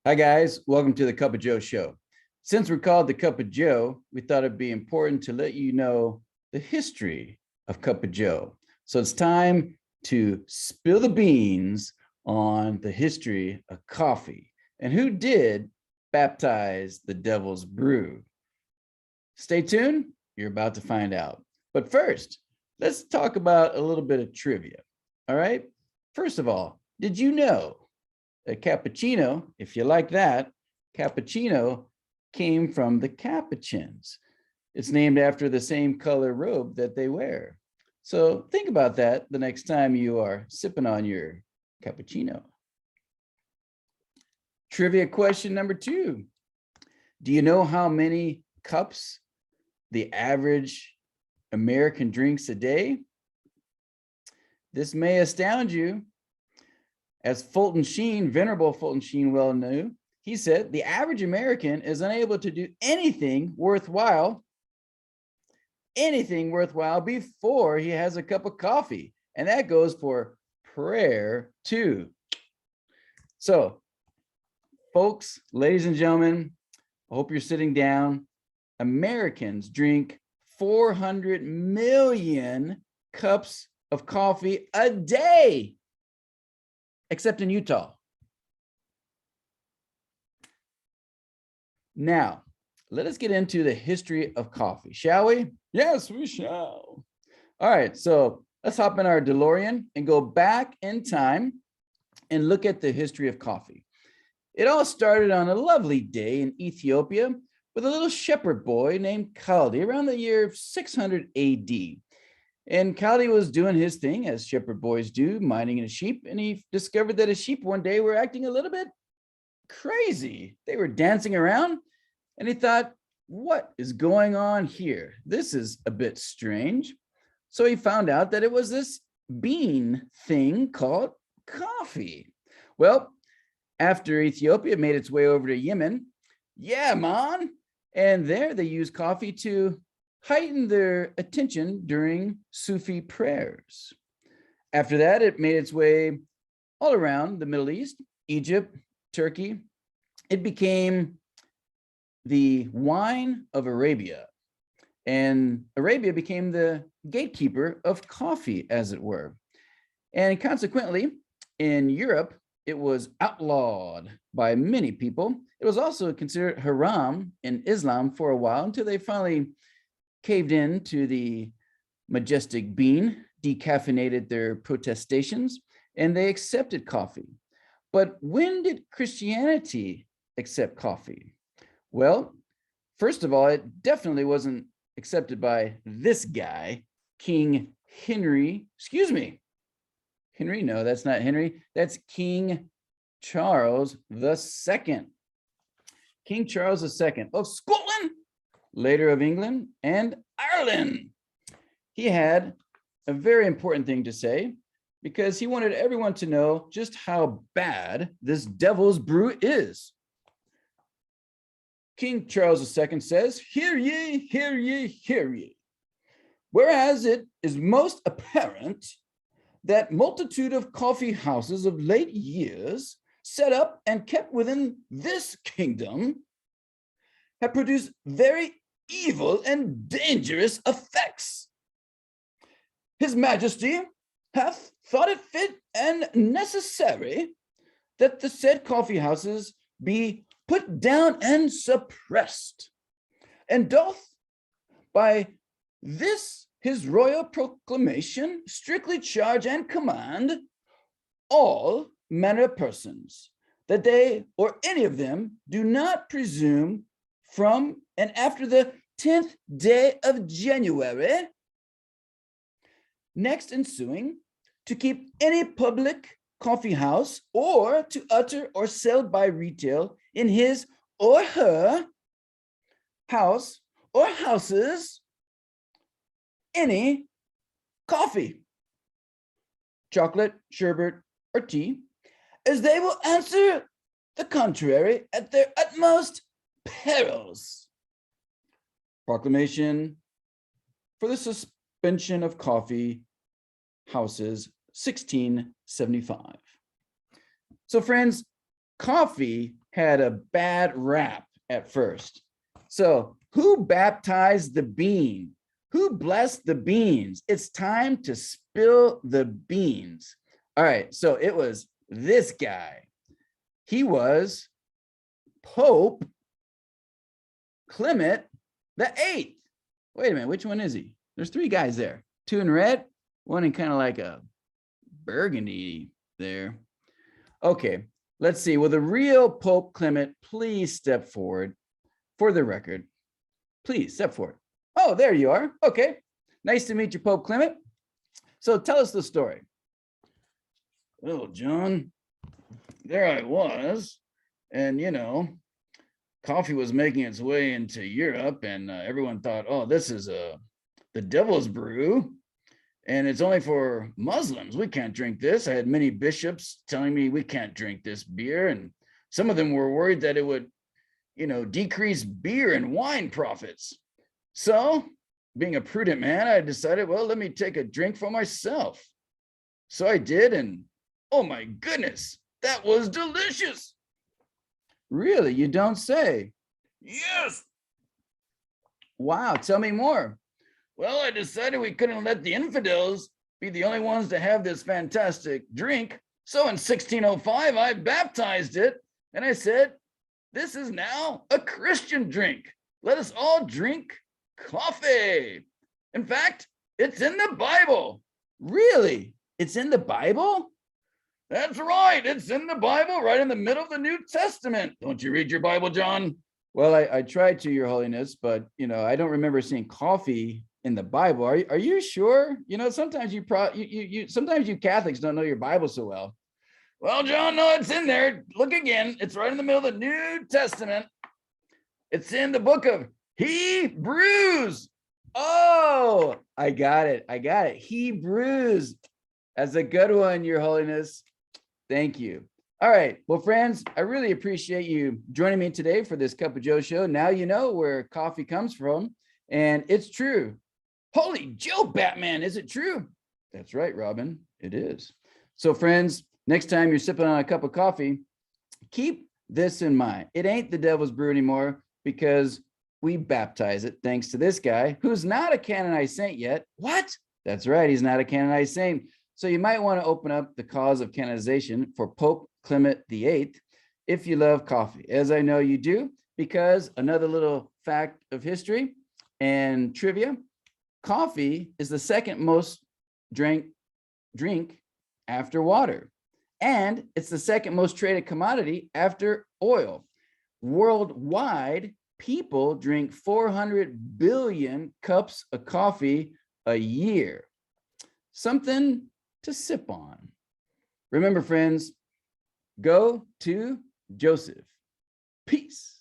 Hi guys, welcome to the Cuppa Joe show. Since we're called the Cuppa Joe, we thought it'd be important to let you know the history of Cuppa Joe. So it's time to spill the beans on the history of coffee and who did baptize the devil's brew. Stay tuned, you're about to find out. But first, let's talk about a little bit of trivia. All right. First of all, did you know a cappuccino, if you like that, cappuccino came from the Capuchins. It's named after the same color robe that they wear. So think about that the next time you are sipping on your cappuccino. Trivia question number 2. Do you know how many cups the average American drinks a day? This may astound you. As Fulton Sheen, Venerable Fulton Sheen well knew, he said, the average American is unable to do anything worthwhile before he has a cup of coffee. And that goes for prayer too. So, folks, ladies and gentlemen, I hope you're sitting down. Americans drink 400 million cups of coffee a day. Except in Utah. Now, let us get into the history of coffee, shall we? Yes, we shall. All right, so let's hop in our DeLorean and go back in time and look at the history of coffee. It all started on a lovely day in Ethiopia with a little shepherd boy named Kaldi around the year 600 AD. And Kaldi was doing his thing, as shepherd boys do, minding his sheep, and he discovered that his sheep one day were acting a little bit crazy. They were dancing around, and he thought, what is going on here? This is a bit strange. So he found out that it was this bean thing called coffee. Well, after Ethiopia made its way over to Yemen, yeah, man, and there they used coffee to heighten their attention during Sufi prayers. After that, it made its way all around the Middle East, Egypt, Turkey. It became the wine of Arabia, and Arabia became the gatekeeper of coffee, as it were. And consequently, in Europe, it was outlawed by many people. It was also considered haram in Islam for a while until they finally caved in to the majestic bean, decaffeinated their protestations, and they accepted coffee. But when did Christianity accept coffee? Well, first of all, it definitely wasn't accepted by this guy, King Henry. Henry, no, that's not Henry. That's King Charles II. King Charles II of Scotland, later of England and Ireland. He had a very important thing to say because he wanted everyone to know just how bad this devil's brew is. King Charles II says, hear ye, hear ye, hear ye. Whereas it is most apparent that multitude of coffee houses of late years set up and kept within this kingdom have produced very evil and dangerous effects. His Majesty hath thought it fit and necessary that the said coffee houses be put down and suppressed, and doth by this his royal proclamation strictly charge and command all manner of persons that they or any of them do not presume from and after the 10th day of January next ensuing to keep any public coffee house or to utter or sell by retail in his or her house or houses any coffee, chocolate, sherbet, or tea, as they will answer the contrary at their utmost perils. Proclamation for the suspension of coffee houses, 1675. So friends, coffee had a bad rap at first. So who baptized the bean? Who blessed the beans? It's time to spill the beans. All right, so it was this guy. He was Pope Clement the Eighth. Wait a minute, which one is he? There's three guys there. Two in red, one in kind of like a burgundy there. Okay, let's see. Will the real Pope Clement please step forward for the record? Please step forward. Oh, there you are. Okay, nice to meet you, Pope Clement. So tell us the story. Well, John, there I was, and coffee was making its way into Europe, and everyone thought, oh, this is the devil's brew, and it's only for Muslims. We can't drink this. I had many bishops telling me we can't drink this beer, and some of them were worried that it would, decrease beer and wine profits. So, being a prudent man, I decided, well, let me take a drink for myself. So I did, and oh my goodness, that was delicious. Really? You don't say? Yes. Wow, tell me more. Well, I decided we couldn't let the infidels be the only ones to have this fantastic drink. So in 1605, I baptized it, and I said, this is now a Christian drink. Let us all drink coffee. In fact, it's in the Bible. Really? It's in the Bible? That's right. It's in the Bible, right in the middle of the New Testament. Don't you read your Bible, John? Well, I tried to, Your Holiness, but I don't remember seeing coffee in the Bible. Are you sure? Sometimes sometimes you Catholics don't know your Bible so well. Well, John, no, it's in there. Look again. It's right in the middle of the New Testament. It's in the book of Hebrews. Oh, I got it. Hebrews. That's a good one, Your Holiness. Thank you. All right. Well, friends, I really appreciate you joining me today for this Cuppa Joe show. Now you know where coffee comes from, and it's true. Holy Joe Batman, is it true? That's right, Robin. It is. So, friends, next time you're sipping on a cup of coffee, keep this in mind. It ain't the devil's brew anymore because we baptize it thanks to this guy who's not a canonized saint yet. What? That's right. He's not a canonized saint. So you might want to open up the cause of canonization for Pope Clement VIII if you love coffee, as I know you do, because another little fact of history and trivia, coffee is the second most drink after water, and it's the second most traded commodity after oil. Worldwide, people drink 400 billion cups of coffee a year. Something to sip on. Remember, friends, go to Joseph. Peace.